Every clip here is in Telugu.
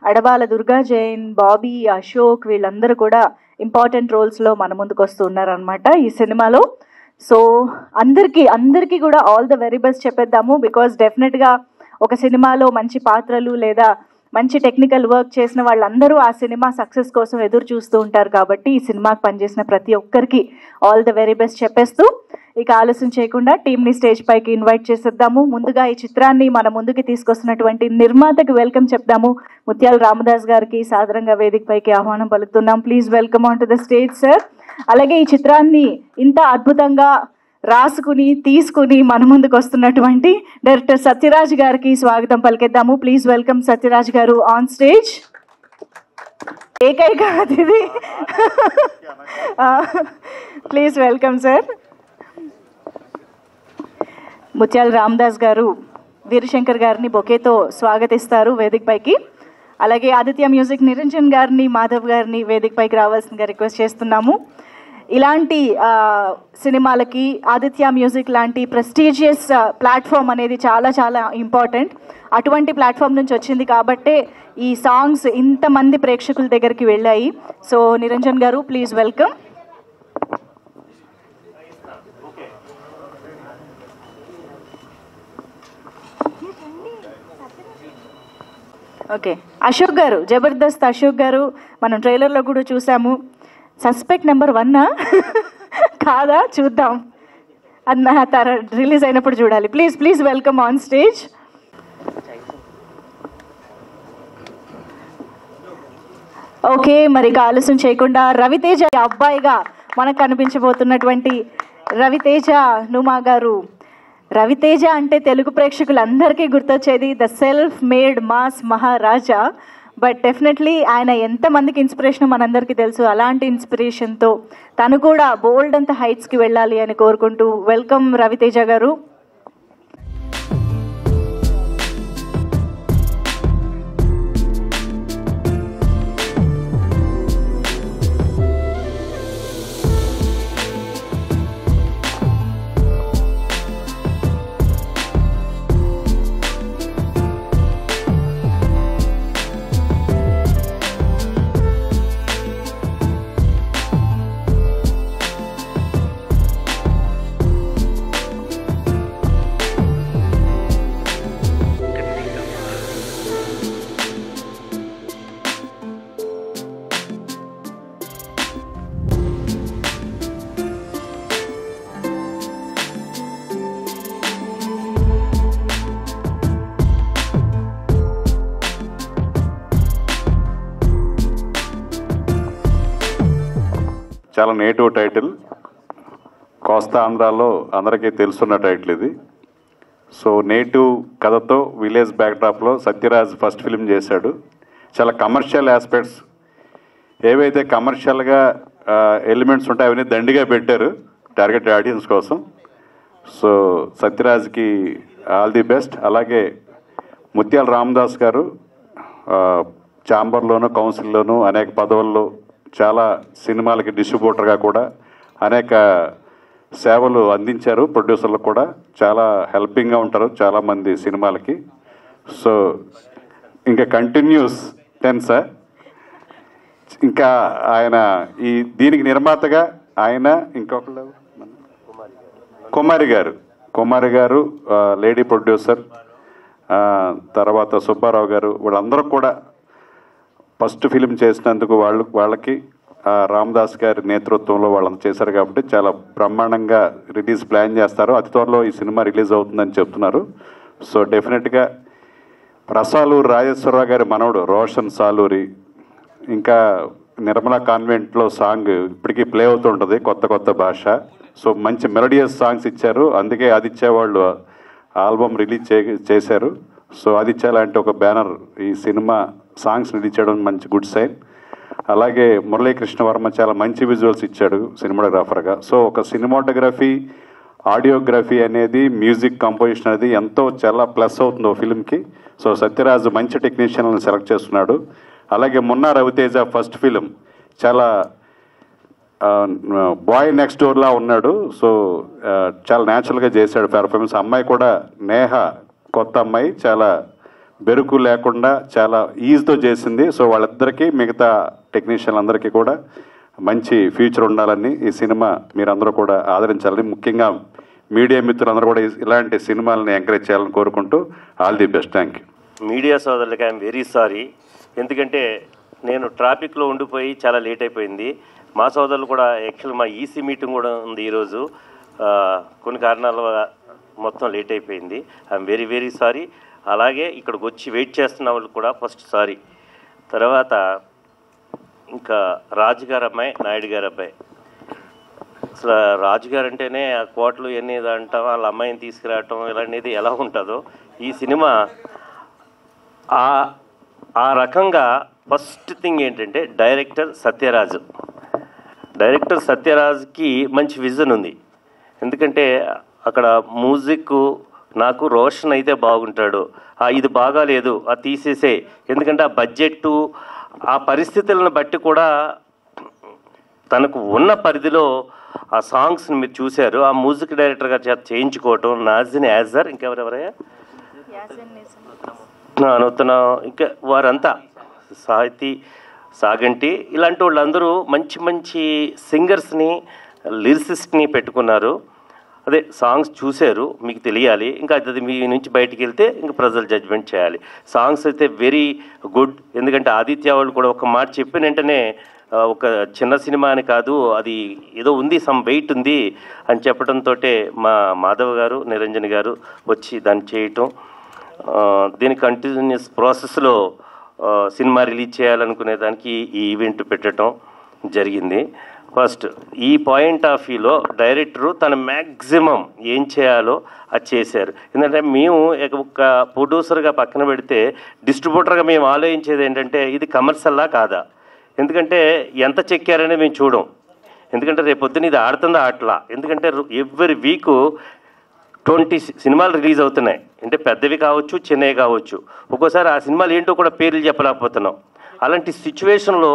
అడబాల దుర్గా జైన్, బాబీ, అశోక్ వీళ్ళందరూ కూడా ఇంపార్టెంట్ రోల్స్లో మన ముందుకు వస్తూ ఉన్నారనమాట ఈ సినిమాలో. సో అందరికీ కూడా ఆల్ ద వెరీ బెస్ట్ చెప్పేద్దాము. బికాజ్ డెఫినెట్గా ఒక సినిమాలో మంచి పాత్రలు లేదా మంచి టెక్నికల్ వర్క్ చేసిన వాళ్ళందరూ ఆ సినిమా సక్సెస్ కోసం ఎదురు చూస్తూ ఉంటారు. కాబట్టి ఈ సినిమాకి పనిచేసిన ప్రతి ఒక్కరికి ఆల్ ద వెరీ బెస్ట్ చెప్పేస్తూ ఇక ఆలస్యం చేయకుండా టీంని స్టేజ్ పైకి ఇన్వైట్ చేసేద్దాము. ముందుగా ఈ చిత్రాన్ని మన ముందుకి తీసుకొస్తున్నటువంటి నిర్మాతకి వెల్కమ్ చెప్దాము. ముత్యాల రామదాస్ గారికి సాదరంగా వేదిక పైకి ఆహ్వానం పలుకుతున్నాం. Please welcome on to the stage sir. అలాగే ఈ చిత్రాన్ని ఇంత అద్భుతంగా రాసుకుని తీసుకుని మన ముందుకు వస్తున్నటువంటి డైరెక్టర్ సత్యరాజ్ గారికి స్వాగతం పలికేద్దాము. ప్లీజ్ వెల్కమ్ సత్యరాజ్ గారు ఆన్ స్టేజ్. ఏకైక అతిథి, ప్లీజ్ వెల్కమ్ సార్. ముత్యాల రామదాస్ గారు వీరశంకర్ గారిని బొకేతో స్వాగతిస్తారు వేదిక పైకి. అలాగే ఆదిత్య మ్యూజిక్ నిరంజన్ గారిని, మాధవ్ గారిని వేదిక పైకి రావాల్సిందిగా రిక్వెస్ట్ చేస్తున్నాము. ఇలాంటి సినిమాలకి ఆదిత్య మ్యూజిక్ లాంటి ప్రెస్టీజియస్ ప్లాట్ఫామ్ అనేది చాలా చాలా ఇంపార్టెంట్. అటువంటి ప్లాట్ఫామ్ నుంచి వచ్చింది కాబట్టే ఈ సాంగ్స్ ఇంతమంది ప్రేక్షకుల దగ్గరికి వెళ్ళాయి. సో నిరంజన్ గారు please welcome. Okay, Ashok garu, Jabardasth Ashok garu మనం ట్రైలర్లో కూడా చూసాము. సస్పెక్ట్ నెంబర్ 1 కాదా, చూద్దాం, అది రిలీజ్ అయినప్పుడు చూడాలి. Please welcome on stage. Okay, మరి ఆలస్యం చేయకుండా రవితేజ అబ్బాయిగా మనకు కనిపించబోతున్నటువంటి రవితేజ నుమా గారు. రవితేజ అంటే తెలుగు ప్రేక్షకులందరికీ గుర్తొచ్చేది the self made mass Maharaja. But definitely ఆయన ఎంతమందికి ఇన్స్పిరేషన్ మనందరికీ తెలుసు. అలాంటి ఇన్స్పిరేషన్తో తను కూడా బోల్డ్ అంత హైట్స్కి వెళ్ళాలి అని కోరుకుంటూ వెల్కమ్ రవితేజ గారు. చాలా నేటివ్ టైటిల్, కోస్తా ఆంధ్రాలో అందరికీ తెలుసున్న టైటిల్ ఇది. సో నేటివ్ కథతో విలేజ్ బ్యాక్డ్రాప్లో సత్యరాజ్ ఫస్ట్ ఫిల్మ్ చేశాడు. చాలా కమర్షియల్ ఆస్పెక్ట్స్, ఏవైతే కమర్షియల్గా ఎలిమెంట్స్ ఉంటాయో అవన్నీ దండిగా పెట్టారు టార్గెట్ ఆడియన్స్ కోసం. సో సత్యరాజ్కి ఆల్ ది బెస్ట్. అలాగే ముత్యాల రామదాస్ గారు ఛాంబర్లోను, కౌన్సిల్లోను అనేక పదవుల్లో, చాలా సినిమాలకి డిస్ట్రిబ్యూటర్గా కూడా అనేక సేవలు అందించారు. ప్రొడ్యూసర్లకు కూడా చాలా హెల్పింగ్గా ఉంటారు చాలామంది సినిమాలకి. సో ఇంకా కంటిన్యూస్ టెన్స్. ఇంకా ఆయన దీనికి నిర్మాతగా ఆయన ఇంకొకళ్ళు కుమారి గారు లేడీ ప్రొడ్యూసర్, తర్వాత సుబ్బారావు గారు, వీళ్ళందరూ కూడా ఫస్ట్ ఫిలిం చేసినందుకు వాళ్ళకి రామదాస్ గారి నేతృత్వంలో వాళ్ళంతా చేశారు. కాబట్టి చాలా బ్రహ్మాండంగా రిలీజ్ ప్లాన్ చేస్తారు. అతి త్వరలో ఈ సినిమా రిలీజ్ అవుతుందని చెప్తున్నారు. సో డెఫినెట్గా ప్రసాలూరు రాజేశ్వరరావు గారి మనవడు రోషన్ సాలూరి, ఇంకా నిర్మలా కాన్వెంట్లో సాంగ్ ఇప్పటికీ ప్లే అవుతుంటుంది, కొత్త కొత్త భాష. సో మంచి మెలోడియస్ సాంగ్స్ ఇచ్చారు. అందుకే ఆదిత్య వాళ్ళు ఆల్బమ్ రిలీజ్ చేశారు. సో ఆదిత్య లాంటి ఒక బ్యానర్ ఈ సినిమా సాంగ్స్ రిలీజ్ చేయడం మంచి గుడ్ సైన్. అలాగే మురళీకృష్ణ వర్మ చాలా మంచి విజువల్స్ ఇచ్చాడు సినిమాటోగ్రాఫర్గా. సో ఒక సినిమాటోగ్రఫీ, ఆడియోగ్రఫీ అనేది, మ్యూజిక్ కంపోజిషన్ అనేది ఎంతో చాలా ప్లస్ అవుతుంది ఓ ఫిల్మ్కి. సో సత్యరాజు మంచి టెక్నీషియన్లను సెలెక్ట్ చేస్తున్నాడు. అలాగే మొన్న రవితేజ ఫస్ట్ ఫిలిం చాలా బాయ్ నెక్స్ట్ డోర్లా ఉన్నాడు. సో చాలా న్యాచురల్గా చేశాడు పెర్ఫార్మెన్స్. అమ్మాయి కూడా నేహ, కొత్త అమ్మాయి, చాలా బెరుకు లేకుండా చాలా ఈజీతో చేసింది. సో వాళ్ళిద్దరికీ మిగతా టెక్నీషియన్లందరికీ కూడా మంచి ఫ్యూచర్ ఉండాలని, ఈ సినిమా మీరందరూ కూడా ఆదరించాలని, ముఖ్యంగా మీడియా మిత్రులందరూ కూడా ఇలాంటి సినిమాలని ఎంకరేజ్ చేయాలని కోరుకుంటూ all the best. Thank you. Media సోదరులకి ఐఎమ్ వెరీ సారీ. ఎందుకంటే నేను ట్రాఫిక్లో ఉండిపోయి చాలా లేట్ అయిపోయింది. మా సోదరులు కూడా యాక్చువల్ మా ఈసీ మీటింగ్ కూడా ఉంది ఈరోజు. కొన్ని కారణాల వల్ల మొత్తం లేట్ అయిపోయింది. I'm very very sorry. అలాగే ఇక్కడికి వచ్చి వెయిట్ చేస్తున్న వాళ్ళు కూడా ఫస్ట్ సారీ. తర్వాత ఇంకా రాజుగారు అమ్మాయి, నాయుడు గారు అబ్బాయి. అసలు రాజుగారు అంటేనే ఆ కోట్లు ఎన్ని అంటాం, వాళ్ళ అమ్మాయిని తీసుకురావటం ఇలాంటిది ఎలా ఉంటుందో ఈ సినిమా ఆ రకంగా. ఫస్ట్ థింగ్ ఏంటంటే డైరెక్టర్ సత్యరాజ్కి మంచి విజన్ ఉంది. ఎందుకంటే అక్కడ మ్యూజిక్ నాకు రోషన్ అయితే బాగుంటాడు, ఇది బాగాలేదు అది తీసేసే. ఎందుకంటే ఆ బడ్జెట్టు ఆ పరిస్థితులను బట్టి కూడా తనకు ఉన్న పరిధిలో ఆ సాంగ్స్ని మీరు చూశారు. ఆ మ్యూజిక్ డైరెక్టర్ గారి చేత చేయించుకోవటం, నాజిన్ యాజర్, ఇంకెవరెవరయ్యా నూతన, ఇంకా వారంతా సాహితీ సాగంటి, ఇలాంటి వాళ్ళందరూ మంచి మంచి సింగర్స్ని, లిరిసిస్ట్ని పెట్టుకున్నారు. అదే సాంగ్స్ చూశారు, మీకు తెలియాలి. ఇంకా అది మీ నుంచి బయటికి వెళ్తే ఇంకా ప్రజలు జడ్జ్మెంట్ చేయాలి. సాంగ్స్ అయితే వెరీ గుడ్. ఎందుకంటే ఆదిత్య వాళ్ళు కూడా ఒక మాట చెప్పిన వెంటనే ఒక చిన్న సినిమా అని కాదు, అది ఏదో ఉంది, సమ్ వెయిట్ ఉంది అని చెప్పడంతో మా మాధవ్ గారు, నిరంజన్ గారు వచ్చి దాన్ని చేయటం, దీని కంటిన్యూస్ ప్రాసెస్లో సినిమా రిలీజ్ చేయాలనుకునే దానికి ఈ ఈవెంట్ పెట్టడం జరిగింది. ఫస్ట్ ఈ పాయింట్ ఆఫ్ వ్యూలో డైరెక్టరు తన మ్యాక్సిమం ఏం చేయాలో అది చేశారు. ఎందుకంటే మేము ఒక ప్రొడ్యూసర్గా పక్కన పెడితే డిస్ట్రిబ్యూటర్గా మేము ఆలోచించేది ఏంటంటే ఇది కమర్షియల్లా కాదా. ఎందుకంటే ఎంత చెక్కారనే మేము చూడం. ఎందుకంటే రేపొద్దున ఇది ఆడుతుందా ఆటలా. ఎందుకంటే ఎవ్రీ వీకు 20 సినిమాలు రిలీజ్ అవుతున్నాయి. అంటే పెద్దవి కావచ్చు, చిన్నవి కావచ్చు. ఒక్కోసారి ఆ సినిమాలు ఏంటో కూడా పేర్లు చెప్పలేకపోతున్నాం. అలాంటి సిచ్యువేషన్లో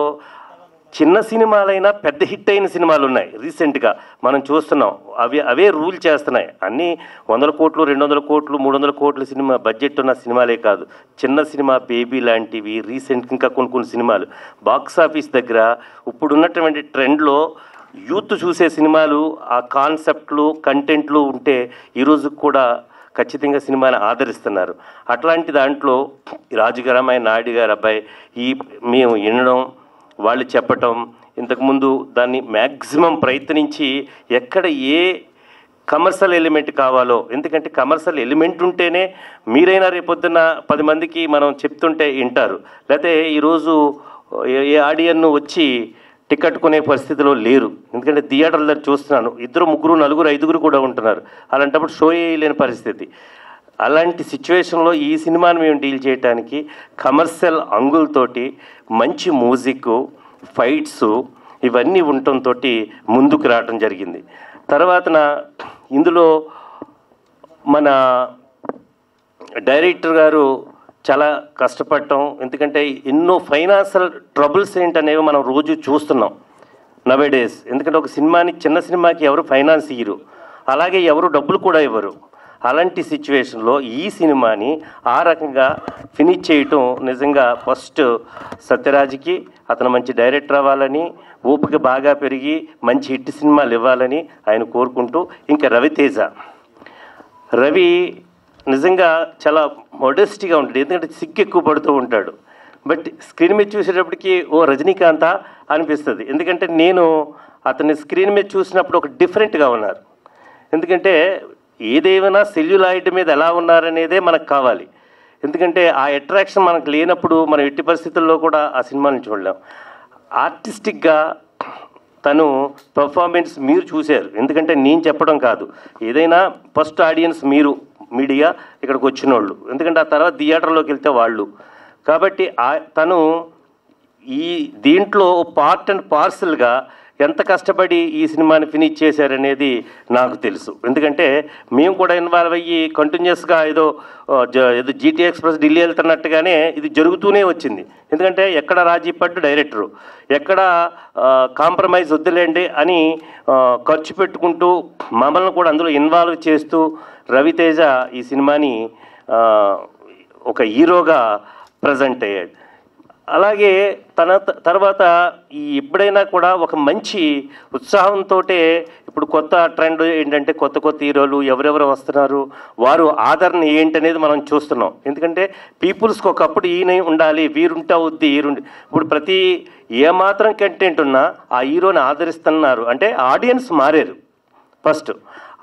చిన్న సినిమాలైనా పెద్ద హిట్ అయిన సినిమాలు ఉన్నాయి. రీసెంట్గా మనం చూస్తున్నాం. అవే రూల్ చేస్తున్నాయి. అన్నీ 100 కోట్లు, 200 కోట్లు, 300 కోట్ల సినిమా బడ్జెట్ ఉన్న సినిమాలే కాదు. చిన్న సినిమా బేబీ లాంటివి, రీసెంట్ ఇంకా కొన్ని సినిమాలు బాక్స్ ఆఫీస్ దగ్గర ఇప్పుడున్నటువంటి ట్రెండ్లో యూత్ చూసే సినిమాలు, ఆ కాన్సెప్ట్లు, కంటెంట్లు ఉంటే ఈరోజు కూడా ఖచ్చితంగా సినిమాని ఆదరిస్తున్నారు. అట్లాంటి దాంట్లో రాజుగారు అమ్మాయి, నాయుడు గారు అబ్బాయి మేము వినడం, వాళ్ళు చెప్పటం, ఇంతకుముందు దాన్ని మ్యాక్సిమం ప్రయత్నించి ఎక్కడ ఏ కమర్షియల్ ఎలిమెంట్ కావాలో. ఎందుకంటే కమర్షియల్ ఎలిమెంట్ ఉంటేనే మీరైనా రేపొద్దున 10 మందికి మనం చెప్తుంటే వింటారు. లేకపోతే ఈరోజు ఏ ఆడియన్ను వచ్చి టికెట్ కొనే పరిస్థితిలో లేరు. ఎందుకంటే థియేటర్ల దగ్గర చూస్తున్నాను, 2, 3, 4, 5 కూడా ఉంటున్నారు. అలాంటప్పుడు షో వేయలేని పరిస్థితి. అలాంటి సిచ్యువేషన్లో ఈ సినిమాని మేము డీల్ చేయడానికి కమర్షియల్ అంగులతోటి మంచి మ్యూజిక్, ఫైట్స్ ఇవన్నీ ఉండటంతో ముందుకు రావటం జరిగింది. తర్వాతన ఇందులో మన డైరెక్టర్ గారు చాలా కష్టపడటం. ఎందుకంటే ఎన్నో ఫైనాన్షియల్ ట్రబుల్స్ ఏంటనేవి మనం రోజు చూస్తున్నాం నవేడేస్. ఎందుకంటే ఒక సినిమాని, చిన్న సినిమాకి ఎవరు ఫైనాన్స్ ఇయ్యరు, అలాగే ఎవరు డబ్బులు కూడా ఇవ్వరు. అలాంటి సిచ్యువేషన్లో ఈ సినిమాని ఆ రకంగా ఫినిష్ చేయటం నిజంగా ఫస్ట్ సత్యరాజ్కి, అతను మంచి డైరెక్టర్ అవ్వాలని, ఓపిక బాగా పెరిగి మంచి హిట్ సినిమాలు ఇవ్వాలని ఆయన కోరుకుంటూ, ఇంకా రవి నిజంగా చాలా మోడెస్ట్గా ఉంటాడు. ఎందుకంటే సిగ్గు ఎక్కువ పడుతూ ఉంటాడు. బట్ స్క్రీన్ మీద చూసేటప్పటికి ఓ రజనీకాంత అనిపిస్తుంది. ఎందుకంటే నేను అతన్ని స్క్రీన్ మీద చూసినప్పుడు ఒక డిఫరెంట్గా ఉన్నారు. ఎందుకంటే ఏదేమైనా సెల్యులాయిడ్ మీద ఎలా ఉన్నారనేదే మనకు కావాలి. ఎందుకంటే ఆ అట్రాక్షన్ మనకు లేనప్పుడు మనం ఎట్టి పరిస్థితుల్లో కూడా ఆ సినిమాని చూడలేం. ఆర్టిస్టిక్గా తను పర్ఫార్మెన్స్ మీరు చూశారు. ఎందుకంటే నేను చెప్పడం కాదు, ఏదైనా ఫస్ట్ ఆడియన్స్ మీరు మీడియా ఇక్కడికి వచ్చిన వాళ్ళు. ఎందుకంటే ఆ తర్వాత థియేటర్లోకి వెళ్తే వాళ్ళు. కాబట్టి తను ఈ దీంట్లో పార్ట్ అండ్ పార్సల్గా ఎంత కష్టపడి ఈ సినిమాని ఫినిష్ చేశారనేది నాకు తెలుసు. ఎందుకంటే మేము కూడా ఇన్వాల్వ్ అయ్యి కంటిన్యూస్గా ఏదో జీటీ ఎక్స్ప్రెస్ ఢిల్లీ వెళ్తున్నట్టుగానే ఇది జరుగుతూనే వచ్చింది. ఎందుకంటే ఎక్కడ రాజీ పడ్డు డైరెక్టరు, ఎక్కడ కాంప్రమైజ్ వద్దులేండి అని ఖర్చు పెట్టుకుంటూ మమ్మల్ని కూడా అందులో ఇన్వాల్వ్ చేస్తూ రవితేజ ఈ సినిమాని ఒక హీరోగా ప్రజెంట్ అయ్యాడు. అలాగే తర్వాత ఎప్పుడైనా కూడా ఒక మంచి ఉత్సాహంతో, ఇప్పుడు కొత్త ట్రెండ్ ఏంటంటే కొత్త హీరోలు ఎవరెవరు వస్తున్నారు, వారు ఆదరణ ఏంటనేది మనం చూస్తున్నాం. ఎందుకంటే పీపుల్స్కి ఒకప్పుడు ఈయన ఉండాలి, వీరుంటే అవుద్ది, ఇప్పుడు ప్రతి ఏమాత్రం కంటెంట్ ఉన్నా ఆ హీరోని ఆదరిస్తున్నారు అంటే ఆడియన్స్ మారారు ఫస్ట్.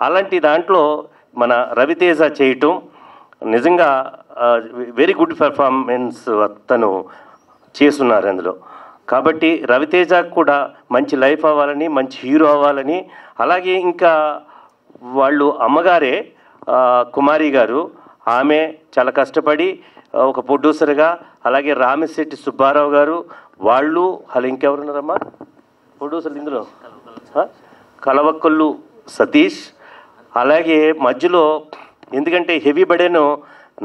అలాంటి దాంట్లో మన రవితేజ చేయటం నిజంగా వెరీ గుడ్ పెర్ఫార్మెన్స్ తను చేస్తున్నారు అందులో. కాబట్టి రవితేజకు కూడా మంచి లైఫ్ అవ్వాలని, మంచి హీరో అవ్వాలని, అలాగే ఇంకా వాళ్ళు అమ్మగారే కుమారి గారు, ఆమె చాలా కష్టపడి ఒక ప్రొడ్యూసర్గా, అలాగే రామిశెట్టి సుబ్బారావు గారు వాళ్ళు, అలా ఇంకెవరున్నారమ్మా ప్రొడ్యూసర్లు ఇందులో, కలవకొల్లు సతీష్, అలాగే మధ్యలో ఎందుకంటే హెవీ బడేను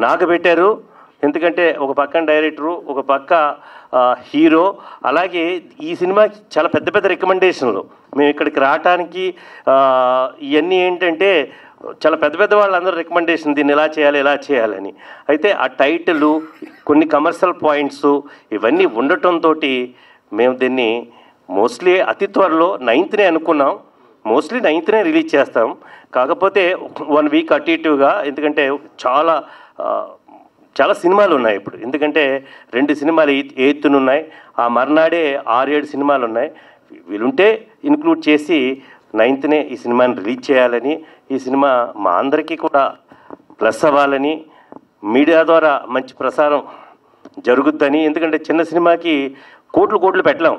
నాకు పెట్టారు, ఎందుకంటే ఒక పక్కన డైరెక్టరు, ఒక పక్క హీరో. అలాగే ఈ సినిమాకి చాలా పెద్ద పెద్ద రికమెండేషన్లు. మేము ఇక్కడికి రావటానికి ఇవన్నీ ఏంటంటే చాలా పెద్ద పెద్ద వాళ్ళందరూ రికమెండేషన్, దీన్ని ఇలా చేయాలి ఇలా చేయాలని. అయితే ఆ టైటిల్, కొన్ని కమర్షియల్ పాయింట్స్ ఇవన్నీ ఉండటంతో మేము దీన్ని మోస్ట్లీ అతి త్వరలో 9th అనుకున్నాం. మోస్ట్లీ 9th రిలీజ్ చేస్తాం. కాకపోతే 1 వీక్ అటు ఇటుగా, ఎందుకంటే చాలా సినిమాలు ఉన్నాయి ఇప్పుడు. ఎందుకంటే 2 సినిమాలు 8th ఉన్నాయి, ఆ మర్నాడే 6-7 సినిమాలు ఉన్నాయి. వీలుంటే ఇన్క్లూడ్ చేసి 9th ఈ సినిమాని రిలీజ్ చేయాలని, ఈ సినిమా మా అందరికీ కూడా ప్లస్ అవ్వాలని, మీడియా ద్వారా మంచి ప్రసారం జరుగుద్దని. ఎందుకంటే చిన్న సినిమాకి కోట్లు పెట్టలేం,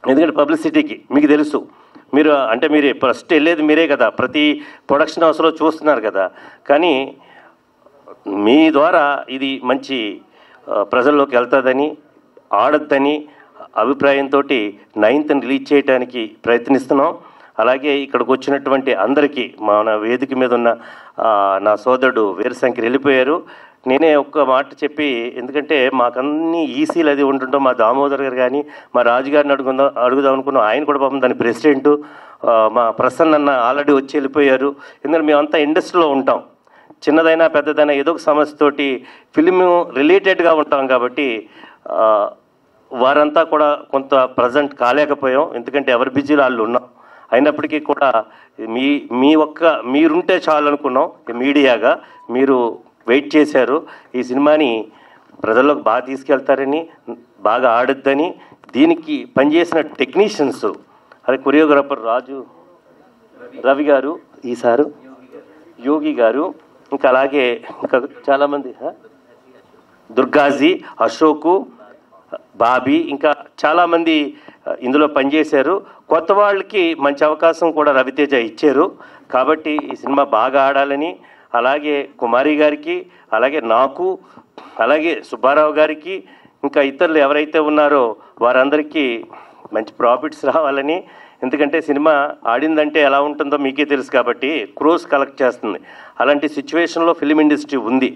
ఎందుకంటే పబ్లిసిటీకి మీకు తెలుసు. మీరు ఫస్ట్ వెళ్ళేది మీరే కదా, ప్రతి ప్రొడక్షన్ హౌస్లో చూస్తున్నారు కదా. కానీ మీ ద్వారా ఇది మంచి ప్రజల్లోకి వెళ్తుందని, ఆడద్దని అభిప్రాయంతో 9th రిలీజ్ చేయడానికి ప్రయత్నిస్తున్నాం. అలాగే ఇక్కడికి వచ్చినటువంటి అందరికీ, మన వేదిక మీద ఉన్న నా సోదరుడు వీరశంకర్ వెళ్ళిపోయారు, నేనే ఒక్క మాట చెప్పి, ఎందుకంటే మాకన్నీ ఈసీలు అది ఉంటుంటాం. మా దామోదర్ గారు కానీ, మా రాజుగారిని అడుగుదాం అనుకున్నాం, ఆయన కూడా పాపం దాని ప్రెసిడెంటు. మా ప్రసన్న అన్న ఆల్రెడీ వచ్చి వెళ్ళిపోయారు. ఎందుకంటే మేమంతా ఇండస్ట్రీలో ఉంటాం, చిన్నదైనా పెద్దదైనా ఏదో ఒక సమస్యతోటి ఫిలిం రిలేటెడ్గా ఉంటాం. కాబట్టి వారంతా కూడా కొంత ప్రజెంట్ కాలేకపోయాం, ఎందుకంటే ఎవరి బిజీలో వాళ్ళు ఉన్నాం. అయినప్పటికీ కూడా మీరుంటే చాలు అనుకున్నాం. మీడియాగా మీరు వెయిట్ చేశారు. ఈ సినిమాని ప్రజల్లోకి బాగా తీసుకెళ్తారని, బాగా ఆడొద్దని, దీనికి పనిచేసిన టెక్నీషియన్స్, అదే కొరియోగ్రాఫర్ రవి గారు, ఈసారు యోగి గారు, ఇంకా అలాగే ఇంకా చాలామంది, దుర్గాజీ, అశోకు, బాబీ, ఇంకా చాలామంది ఇందులో పనిచేశారు. కొత్త వాళ్ళకి మంచి అవకాశం కూడా రవితేజ ఇచ్చారు. కాబట్టి ఈ సినిమా బాగా ఆడాలని, అలాగే కుమారి గారికి, అలాగే నాకు, అలాగే సుబ్బారావు గారికి, ఇంకా ఇతరులు ఎవరైతే ఉన్నారో వారందరికీ మంచి ప్రాఫిట్స్ రావాలని. ఎందుకంటే సినిమా ఆడిందంటే ఎలా ఉంటుందో మీకే తెలుసు కాబట్టి క్రోస్ కలెక్ట్ చేస్తుంది. అలాంటి సిచ్యువేషన్లో ఫిలిం ఇండస్ట్రీ ఉంది,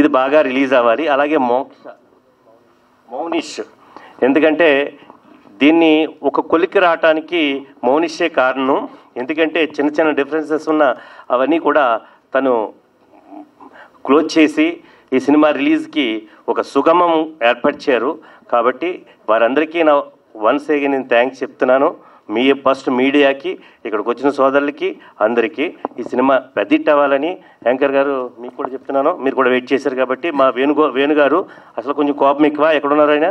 ఇది బాగా రిలీజ్ అవ్వాలి. అలాగే మౌనిష్, ఎందుకంటే దీన్ని ఒక కొలికి రావటానికి మౌనిషే కారణం. ఎందుకంటే చిన్న చిన్న డిఫరెన్సెస్ ఉన్న అవన్నీ కూడా తను క్లోజ్ చేసి ఈ సినిమా రిలీజ్కి ఒక సుగమం ఏర్పరిచారు. కాబట్టి వారందరికీ నా వన్స్ అగైన్ నేను థ్యాంక్స్ చెప్తున్నాను. ఫస్ట్ మీడియాకి, ఇక్కడికి వచ్చిన సోదరులకి, అందరికీ ఈ సినిమా పెద్దిట్ అవ్వాలని. యాంకర్ గారు మీకు కూడా చెప్తున్నాను, మీరు కూడా వెయిట్ చేశారు కాబట్టి. మా వేణుగారు అసలు కొంచెం కోపం ఎక్కువ, ఎక్కడున్నారు ఆయన,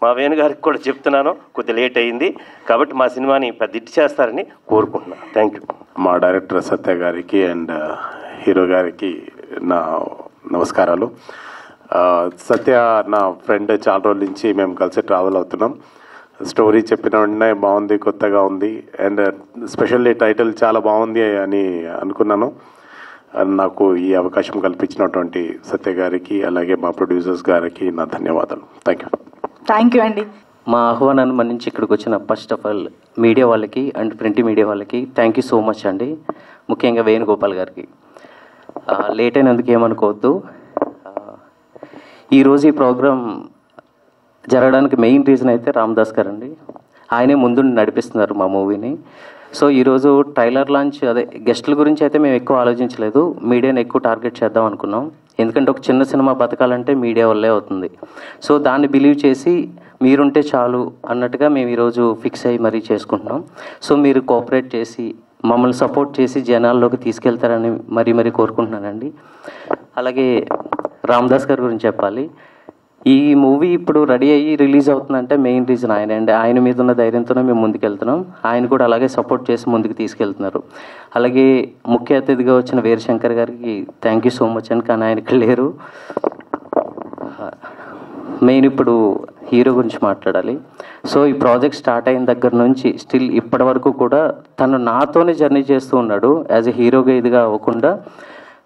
మా వేణుగారికి కూడా చెప్తున్నాను, కొద్దిగా లేట్ అయింది కాబట్టి మా సినిమాని పెద్దిట్ చేస్తారని కోరుకుంటున్నాను. Thank you. మా డైరెక్టర్ సత్య గారికి అండ్ హీరో గారికి నా నమస్కారాలు. సత్య నా ఫ్రెండ్, చాలా రోజుల నుంచి మేము కలిసి ట్రావెల్ అవుతున్నాం. స్టోరీ చెప్పిన వెంటనే బాగుంది, కొత్తగా ఉంది, అండ్ స్పెషల్లీ టైటిల్ చాలా బాగుంది అని అనుకున్నాను. నాకు ఈ అవకాశం కల్పించినటువంటి సత్య గారికి, అలాగే మా ప్రొడ్యూసర్స్ గారికి నా ధన్యవాదాలు. థ్యాంక్ యూ అండి. మా ఆహ్వానాన్ని మన్నించి ఇక్కడికి వచ్చిన ఫస్ట్ ఆఫ్ ఆల్ మీడియా వాళ్ళకి అండ్ ప్రింట్ మీడియా వాళ్ళకి థ్యాంక్ యూ సో మచ్ అండి. ముఖ్యంగా వేణుగోపాల్ గారికి. లేట్ అయినందుకు ఏమనుకోవద్దు. ఈరోజు ఈ ప్రోగ్రాం జరగడానికి మెయిన్ రీజన్ అయితే రామదాస్ గారు అండి. ఆయనే ముందుండి నడిపిస్తున్నారు మా మూవీని. సో ఈరోజు ట్రైలర్ లాంచ్, అదే గెస్టుల గురించి అయితే మేము ఎక్కువ ఆలోచించలేదు, మీడియాని ఎక్కువ టార్గెట్ చేద్దాం అనుకున్నాం. ఎందుకంటే ఒక చిన్న సినిమా బతకాలంటే మీడియా వల్లే అవుతుంది. సో దాన్ని బిలీవ్ చేసి మీరుంటే చాలు అన్నట్టుగా మేము ఈరోజు ఫిక్స్ అయ్యి మరీ చేసుకుంటున్నాం. సో మీరు కోఆపరేట్ చేసి మమ్మల్ని సపోర్ట్ చేసి జనాల్లోకి తీసుకెళ్తారని మరీ కోరుకుంటున్నానండి. అలాగే రామ్దాస్ గారి గురించి చెప్పాలి. ఈ మూవీ ఇప్పుడు రెడీ అయ్యి రిలీజ్ అవుతుందంటే మెయిన్ రీజన్ ఆయన అండి. ఆయన మీద ఉన్న ధైర్యంతోనే మేము ముందుకెళ్తున్నాం. ఆయన కూడా అలాగే సపోర్ట్ చేసి ముందుకు తీసుకెళ్తున్నారు. అలాగే ముఖ్య అతిథిగా వచ్చిన వీరశంకర్ గారికి థ్యాంక్ యూ సో మచ్ అండి. కానీ ఆయన ఇక్కడ లేరు. మెయిన్ ఇప్పుడు హీరో గురించి మాట్లాడాలి. సో ఈ ప్రాజెక్ట్ స్టార్ట్ అయిన దగ్గర నుంచి స్టిల్ ఇప్పటి వరకు కూడా తను నాతోనే జర్నీ చేస్తూ ఉన్నాడు. యాజ్ ఎ హీరోగా ఇదిగా అవ్వకుండా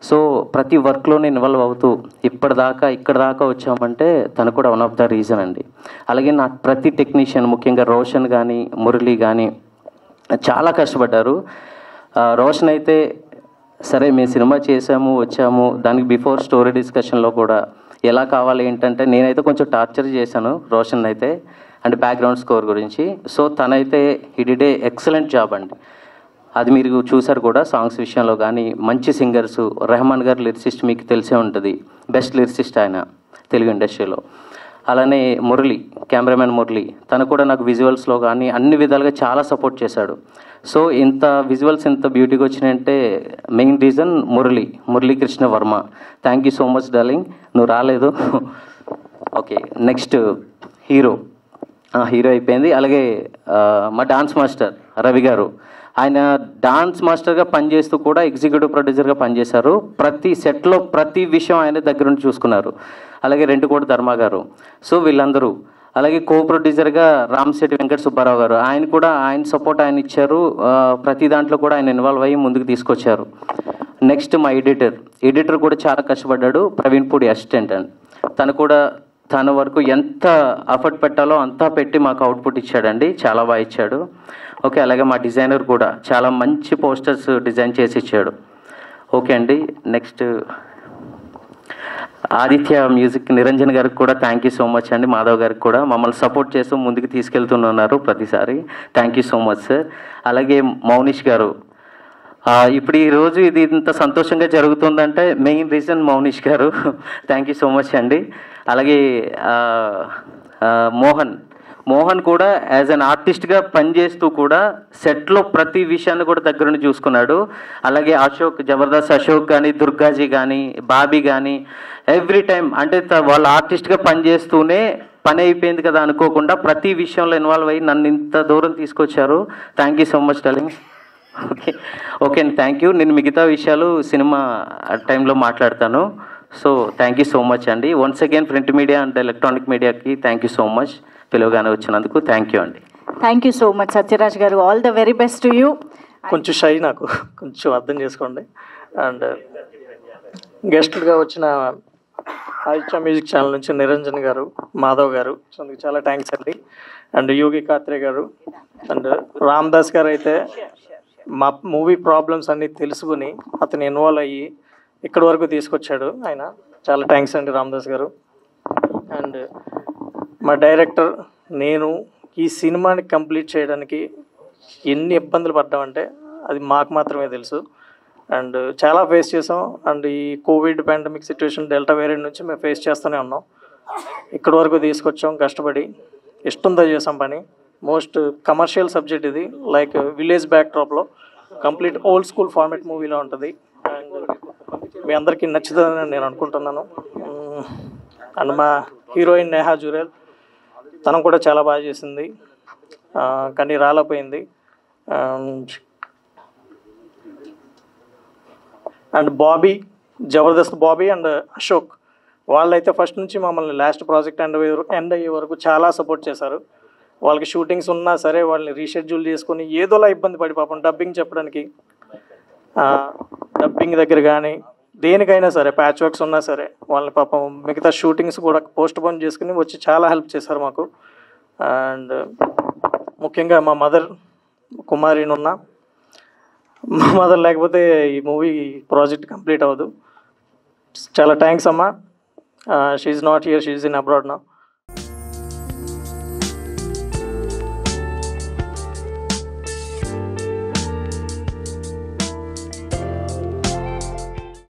సో ప్రతి వర్క్లోనే ఇన్వాల్వ్ అవుతూ ఇక్కడ దాకా వచ్చామంటే తను కూడా వన్ ఆఫ్ ద రీజన్ అండి. అలాగే నా ప్రతి టెక్నీషియన్ ముఖ్యంగా రోషన్ కానీ మురళి కానీ చాలా కష్టపడ్డారు. రోషన్ అయితే సరే మేము సినిమా చేసాము వచ్చాము, దానికి బిఫోర్ స్టోరీ డిస్కషన్లో కూడా ఎలా కావాలి ఏంటంటే నేనైతే కొంచెం టార్చర్ చేశాను రోషన్ అయితే, అంటే బ్యాక్గ్రౌండ్ స్కోర్ గురించి. సో తనైతే హి డిడ్ ఏ ఎక్సలెంట్ జాబ్ అండి. అది మీరు చూసారు కూడా సాంగ్స్ విషయంలో కానీ. మంచి సింగర్స్, రెహమాన్ గారు లిరిసిస్ట్ మీకు తెలిసే ఉంటుంది, బెస్ట్ లిరిసిస్ట్ ఆయన తెలుగు ఇండస్ట్రీలో. అలానే మురళి, కెమెరామెన్ మురళి, తను కూడా నాకు విజువల్స్లో కానీ అన్ని విధాలుగా చాలా సపోర్ట్ చేశాడు. సో ఇంత విజువల్స్ ఇంత బ్యూటీగా వచ్చినాయంటే main reason Muralikrishna Varma. Thank you so much darling. నువ్వు రాలేదు. ఓకే, నెక్స్ట్ హీరో అయిపోయింది. అలాగే మా డాన్స్ మాస్టర్ రవి గారు, ఆయన డాన్స్ మాస్టర్గా పనిచేస్తూ కూడా ఎగ్జిక్యూటివ్ ప్రొడ్యూసర్గా పనిచేశారు. ప్రతి సెట్లో ప్రతి విషయం ఆయన దగ్గర నుండి చూసుకున్నారు. అలాగే రెండుకోటి ధర్మ గారు. సో వీళ్ళందరూ. అలాగే కో ప్రొడ్యూసర్గా రామశెట్టి వెంకట సుబ్బారావు గారు, ఆయన కూడా ఆయన సపోర్ట్ ఆయన ఇచ్చారు. ప్రతి దాంట్లో కూడా ఆయన ఇన్వాల్వ్ అయ్యి ముందుకు తీసుకొచ్చారు. నెక్స్ట్ మా ఎడిటర్ కూడా చాలా కష్టపడ్డాడు, ప్రవీణ్ పూడి అసిస్టెంట్ అండి. తన వరకు ఎంత ఎఫర్ట్ పెట్టాలో అంతా పెట్టి మాకు అవుట్పుట్ ఇచ్చాడండి, చాలా బాగా ఇచ్చాడు. ఓకే, అలాగే మా డిజైనర్ కూడా చాలా మంచి పోస్టర్స్ డిజైన్ చేసి ఇచ్చాడు. ఓకే అండి. నెక్స్ట్ ఆదిత్య మ్యూజిక్ నిరంజన్ గారికి కూడా థ్యాంక్ యూ సో మచ్ అండి. మాధవ్ గారికి కూడా మమ్మల్ని సపోర్ట్ చేస్తూ ముందుకు తీసుకెళ్తున్నారు ప్రతిసారి. Thank you so much sir. అలాగే మౌనిష్ గారు, ఇప్పుడు ఈరోజు ఇది ఇంత సంతోషంగా జరుగుతుందంటే మెయిన్ రీజన్ మౌనిష్ గారు. థ్యాంక్ యూ సో మచ్ అండి. అలాగే మోహన్ కూడా యాజ్ అన్ ఆర్టిస్ట్గా పనిచేస్తూ కూడా సెట్లో ప్రతి విషయాన్ని కూడా దగ్గరుండి చూసుకున్నాడు. అలాగే జబర్దస్త్ అశోక్ కానీ, దుర్గాజీ కానీ, బాబీ కానీ ఎవ్రీ టైం అంటే వాళ్ళ ఆర్టిస్ట్గా పనిచేస్తూనే పని అయిపోయింది కదా అనుకోకుండా ప్రతి విషయంలో ఇన్వాల్వ్ అయ్యి నన్ను ఇంత దూరం తీసుకొచ్చారు. Thank you so much darling. Okay అండి, థ్యాంక్ యూ. నేను మిగతా విషయాలు సినిమా టైంలో మాట్లాడతాను. So thank you so much అండి. Once again print media and electronic మీడియాకి థ్యాంక్ యూ సో మచ్ పిలువగానే వచ్చినందుకు. థ్యాంక్ యూ అండి. Thank you so much Sathyaraj గారు. All the very best to you. కొంచెం షై, నాకు కొంచెం అర్థం చేసుకోండి. అండ్ గెస్ట్లుగా వచ్చిన ఆదిత్య మ్యూజిక్ ఛానల్ నుంచి నిరంజన్ గారు, మాధవ్ గారు, సో అందుకు చాలా థ్యాంక్స్ అండి. అండ్ యోగి కాత్రే గారు అండ్ రామ్దాస్ గారు అయితే మా మూవీ ప్రాబ్లమ్స్ అన్నీ తెలుసుకుని అతను ఇన్వాల్వ్ అయ్యి ఇక్కడి వరకు తీసుకొచ్చాడు ఆయన. చాలా థ్యాంక్స్ అండి రామ్దాస్ గారు. అండ్ మా డైరెక్టర్, నేను ఈ సినిమాని కంప్లీట్ చేయడానికి ఎన్ని ఇబ్బందులు పడ్డామంటే అది మాకు మాత్రమే తెలుసు. అండ్ చాలా ఫేస్ చేసాం. అండ్ ఈ Covid pandemic situation delta variant నుంచి మేము ఫేస్ చేస్తూనే ఉన్నాం. ఇక్కడి వరకు తీసుకొచ్చాం కష్టపడి, ఇష్టంతో చేసాం పని. మోస్ట్ కమర్షియల్ సబ్జెక్ట్ ఇది, లైక్ విలేజ్ బ్యాక్డ్రాప్లో కంప్లీట్ ఓల్డ్ స్కూల్ ఫార్మేట్ మూవీలో ఉంటుంది. అండ్ మీ అందరికీ నచ్చుతుందని నేను అనుకుంటున్నాను. అండ్ మా హీరోయిన్ నేహా జురేల్, తను కూడా చాలా బాగా చేసింది కానీ రాలేకపోయింది. అండ్ బాబీ, జబర్దస్త్ బాబీ అండ్ అశోక్, వాళ్ళైతే ఫస్ట్ నుంచి మమ్మల్ని లాస్ట్ ప్రాజెక్ట్ ఎండ్ అయ్యే వరకు చాలా సపోర్ట్ చేశారు. వాళ్ళకి షూటింగ్స్ ఉన్నా సరే వాళ్ళని రీషెడ్యూల్ చేసుకొని ఏదోలా ఇబ్బంది పడి పాపం డబ్బింగ్ చెప్పడానికి, డబ్బింగ్ దగ్గర కానీ దేనికైనా సరే ప్యాచ్ వర్క్స్ ఉన్నా సరే వాళ్ళని పాపం మిగతా షూటింగ్స్ కూడా పోస్ట్ పోన్ చేసుకుని వచ్చి చాలా హెల్ప్ చేశారు మాకు. అండ్ ముఖ్యంగా మా మదర్ కుమారినున్న, మా మదర్ లేకపోతే ఈ మూవీ ప్రాజెక్ట్ కంప్లీట్ అవ్వదు. చాలా థ్యాంక్స్ అమ్మా. She's not here, she's in abroad now.